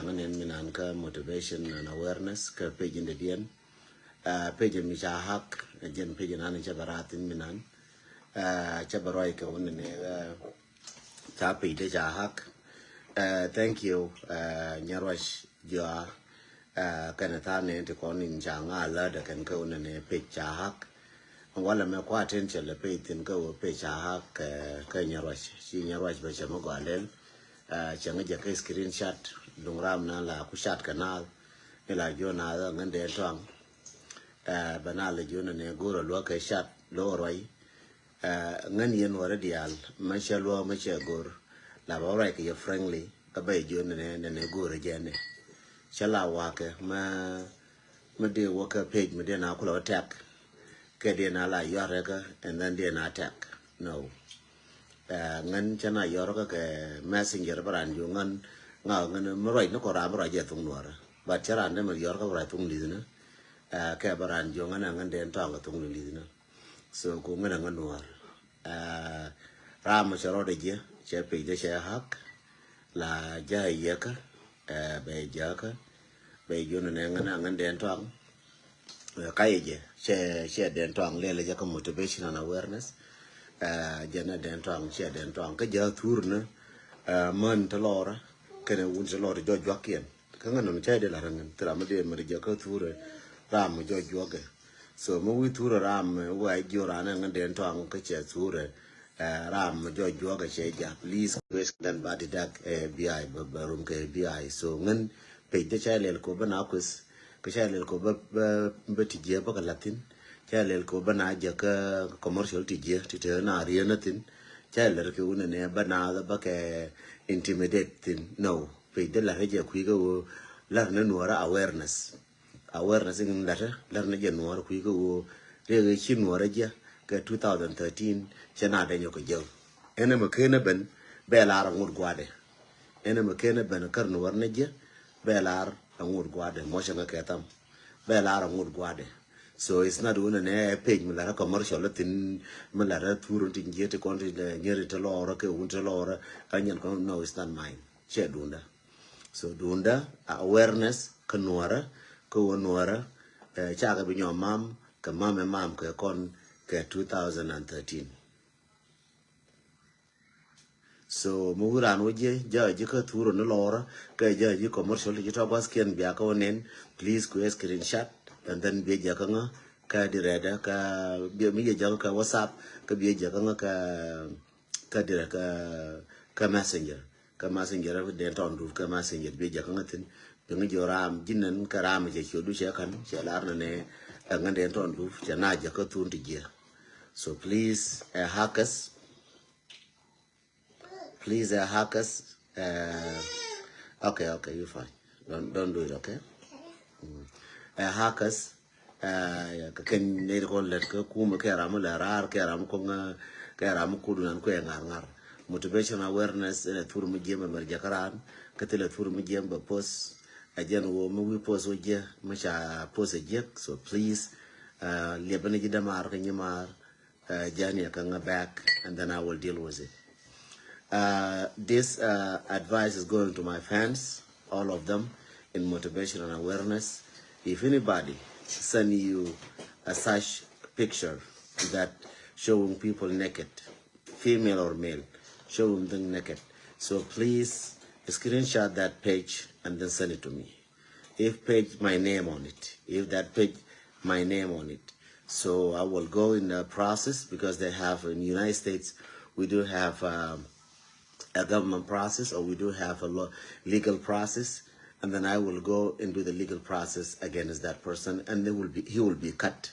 changan en minanka motivation and awareness ka page in the DN page mi cha hak jen page nan chabaratin minan chabaroi ka wonne cha page de cha hak thank you nyarwash jo kana tane te konin changa la da kan ka wonne page cha hak wala me kwa attention le page tin ka wo page cha hak ka nyarwash si nyarwash ba chama gwalel changa ja ka screenshot dungram na la ku shot kanal ila jona da ngande tong banal jona ne goro lo ka shot lo roi ngan yen wara dial ma sha lo ma sha gor la ba rai ka friendly ka bai jona ne goro jene chala wa ka ma de wo ka page me de na ku lo attack ke de na la yare ka and then de na attack no ngan chana yoro ka messenger baran yo ngan marai no ko ra marai je tung nuara ba chara ne ma yor ka rai tung lidina ka baran yo ngan den tang tung lidina so ko ngan nuar ra ma charo de je che pe de che hak la ja ye ka be ja ka be yo ne ngan den tang ka ye che den tang le ja ka motivation and awareness jana den tang che den tang ka ja turna man talora kene wun se lor jo jwakien ka ngano cha de la rangan tra ma de ma de ka ture ram jo jwoge so mo wi ture ram wa jo rana ngan den tang ka che ture ram jo jwoge che ja please quest dan badi dak bi barum ke bi so ngan pe de cha le ko bana kus ka cha le ko ba ti je ba ka latin cha le ko bana ja ka commercial ti je ti te na ri na tin cha le ke un ne bana ba ke intimidating no pe de la reje ku go la na nuara awareness in la na je nuara ku go re chi nuara je ka 2013 chana de nyoko je ene ma kene ben be la ra ngur gwade ene ma kene ben kar nuar ne je be la ra ngur gwade mo shanga ka tam be la ra ngur gwade so it's not one ne page me la commercial tin me la tour tin je te kon de nyere te lora ke un te lora kanyan ko no it's not mine che dunda so dunda awareness kanwara ko wonwara cha ga bi nyom mam ka mam ke kon ke 2013 so muguran oje jaji ka tour no lora ke jaji commercial ji to bas ken bia ko nen please go screenshot and then be jakanga ka direda ka be mi jaga ka whatsapp ka be jakanga ka direka ka messenger de ton du ka messenger be jakanga tin be ngi joram jinan karam je chodu che kan che lar ne ngande ton du che na jaka tun je so please hackers okay you fine don't do it okay hackers ka ken ne ko let ka kuma ka ramu la rar ka ramu ko nga ka ramu ku dunan ko ngar motivation awareness e tur mu jema mer jakaran ka tele tur mu jema post ajen wo mu wi post o je ma cha post je so please le bana ji damar ka nyimar jani ka nga back and then I will deal with it. This advice is going to my fans, all of them, in motivation and awareness. If anybody send you a such picture that showing people naked, female or male, showing them naked, so please screenshot that page and then send it to me. If page my name on it, if that page my name on it, so I will go in the process because they have in the United States we do have a government process or we do have a legal process. And then I will go into the legal process against that person, and he will be cut.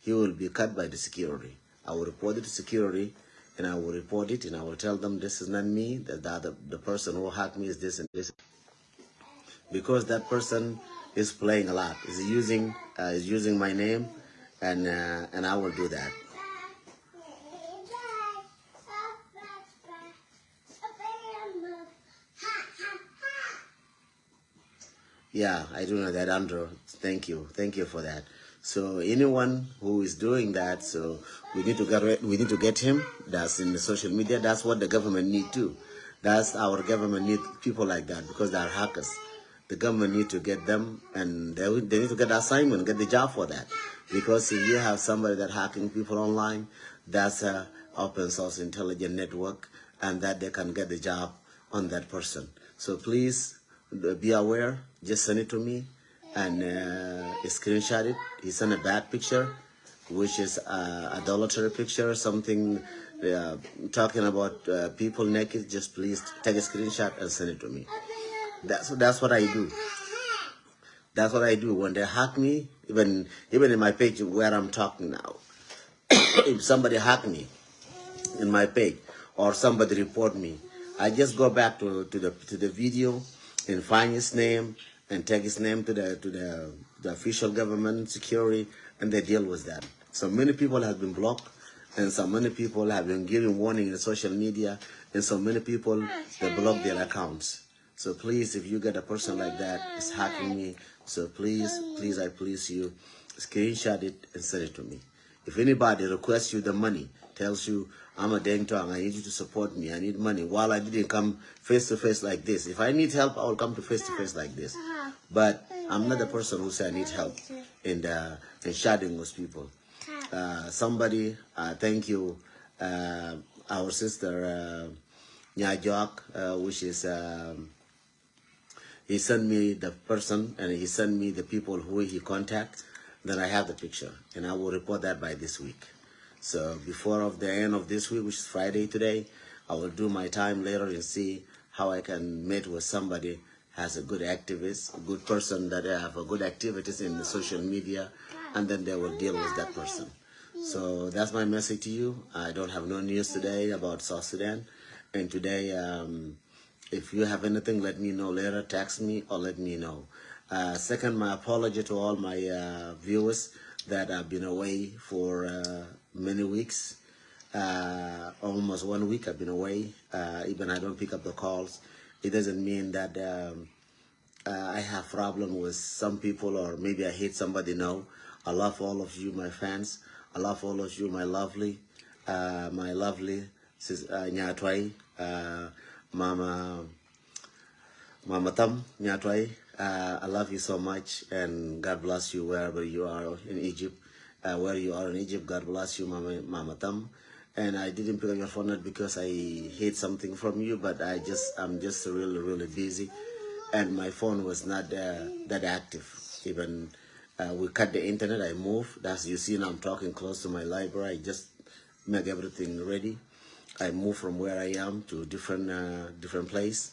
He will be cut by the security. I will report it to security, and I will report it, and I will tell them this is not me. That the person who hacked me is this and this, because that person is playing a lot. Is using my name, and I will do that. Yeah, I do know that, Andrew. Thank you for that. So anyone who is doing that, so we need to get him. That's in the social media. That's what the government need too. That's our government need people like that because they are hackers. The government need to get them, and they need to get the assignment, get the job for that. Because if you have somebody that hacking people online, that's a open source intelligent network, and that they can get the job on that person. So please be aware. Just send it to me and screenshot it. He sent a bad picture, which is a adultery picture, something talking about people naked. Just please take a screenshot and send it to me. That's what I do. That's what I do when they hack me. Even in my page where I'm talking now, if somebody hack me in my page or somebody report me, I just go back to the video and find his name and take his name to the official government security, and they deal with that. So many people have been blocked, and so many people have been giving warning in social media, and so many people they block their accounts. So please, if you get a person like that is hacking me, so please, I please you, screenshot it and send it to me. If anybody requests you the money, tells you, I'm a dang tong, I need you to support me, I need money, while I didn't come face to face like this. If I need help, I will come to face like this. But I'm not the person who say I need help in shouting with people. Somebody, thank you, our sister Nyajok, which is, he sent me the person and he sent me the people who he contact. Then I have the picture, and I will report that by this week. So before of the end of this week, which is Friday today, I will do my time later and see how I can meet with somebody has a good activist, a good person that have a good activities in the social media, and then they will deal with that person. So that's my message to you. I don't have no news today about South Sudan, and today, if you have anything, let me know later. Text me or let me know. Second, my apology to all my viewers that have been away for many weeks. Almost 1 week I've been away. Even I don't pick up the calls. It doesn't mean that I have problem with some people or maybe I hate somebody. No, I love all of you, my fans. I love all of you, my lovely Nyatwai, Mama Tam Nyatwai. I love you so much, and God bless you wherever you are in Egypt. Where you are in Egypt, God bless you, Mama Tam. And I didn't pick up your phone not because I hate something from you, but I'm just really busy, and my phone was not that active. Even we cut the internet, I moved. As you see now, I'm talking close to my library. I just make everything ready. I moved from where I am to different place.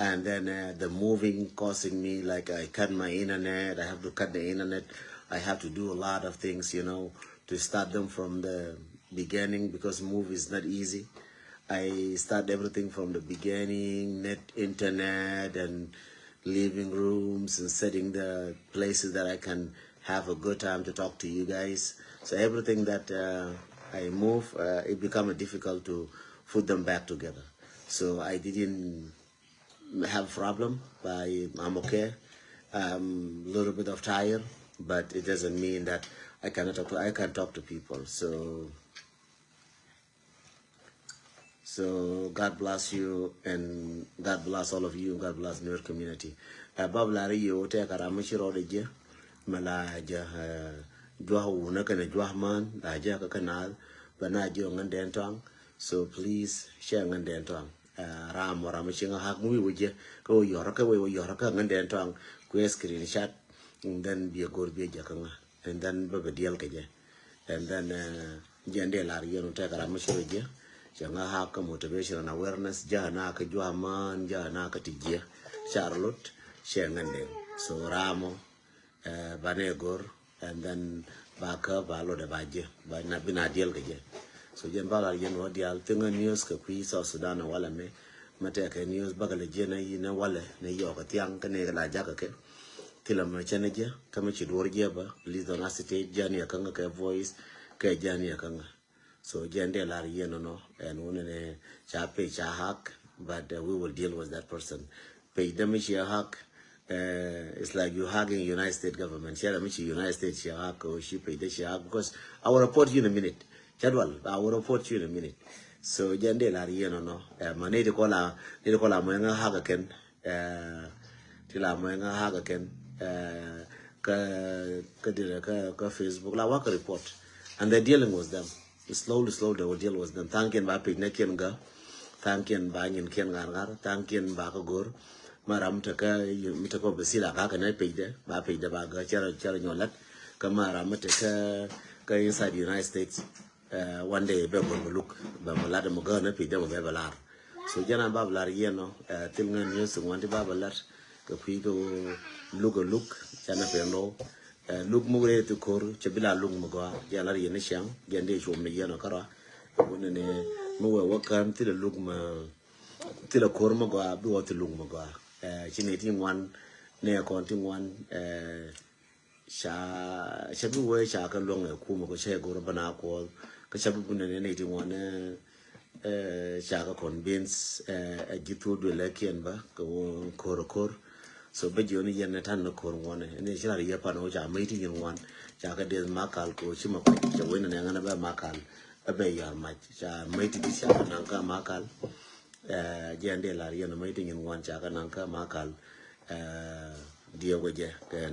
And then the moving causing me, like I cut my internet, I have to cut the internet. I have to do a lot of things, to start them from the beginning, because move is not easy. I start everything from the beginning, internet and living rooms and setting the places that I can have a good time to talk to you guys. So everything that I move, it become difficult to put them back together. So I didn't have problem, but I'm okay. A little bit of tired, but it doesn't mean that I cannot talk to, I can talk to people. So God bless you, and God bless all of you, and God bless Nueri community. Bablari yo te karamashi rodeje malaja jwa una kana jwa man laja ka kanal bana jo nganden tong. So please share nganden tong. Ram ramashi nga hak mu wuje ko yoro ka we yoro ka nganden tong ku screenshot, and then be a good be jakanga, and then baba deal kaje, and then jende lar yo te karamashi rodeje janga haka motivation and awareness jana ka jwa man jana ka tijia Charlotte Shengande. So Ramo Banegor, and then Baka Balo de Baje, but not been a deal again. So Jen Bala Yen Wadial, Tinga News, Kapi, South Sudan, Wallame, Mateka News, Bagalajena, Yina Wale, New York, Tiang, Canela Jacake, Tilama Chenaja, Kamichi Dorjeba, please don't acetate, Jania Kanga voice, Kajania Kanga. So Jende Lariano, no, and one in a chape chahak, but we will deal with that person. Pay them a hack. It's like you hugging United States government. Share me United States hack or she pay the share because I will report you in a minute. Jadwal, I will report you in a minute. So Jende Lariano, no, Manede Kola Manga Hagaken, tila mo nga haga ken ka Facebook la waka report, and they're dealing with them slowly they will deal with them. Thank you ba pin na ken ga, thank you ba nyin ken gar, thank you ba ka gor maram ta ka mita ko basila ka na pide ba ga chara nyolat ka maram ta ka inside the United States. One day be go look ba malada mo ga na pide mo be balar, so jana ba balar yeno til ngan news wanti ba balar ka pigo look jana pendo look mugre to kor chabila look mugo jala yene shang jande chom ne yeno kara wona ne mo wa kan til look ma til kor mugo bi wa til look mugo chine tin wan ne kon tin wan shabu we sha ka long ku mugo she go bana ko ka shabu ne tin wan sha ka convince gitu do lekien ba ko kor so be joni yen tan no kor ngone ne jira ya pa no ja mai tin wan ja ka de makal ko chima ko je wena ne ngana ba makal abe ya ma ja mai ti sha nan ka makal je ande la ya no mai tin wan ja ka nan ka makal dia waje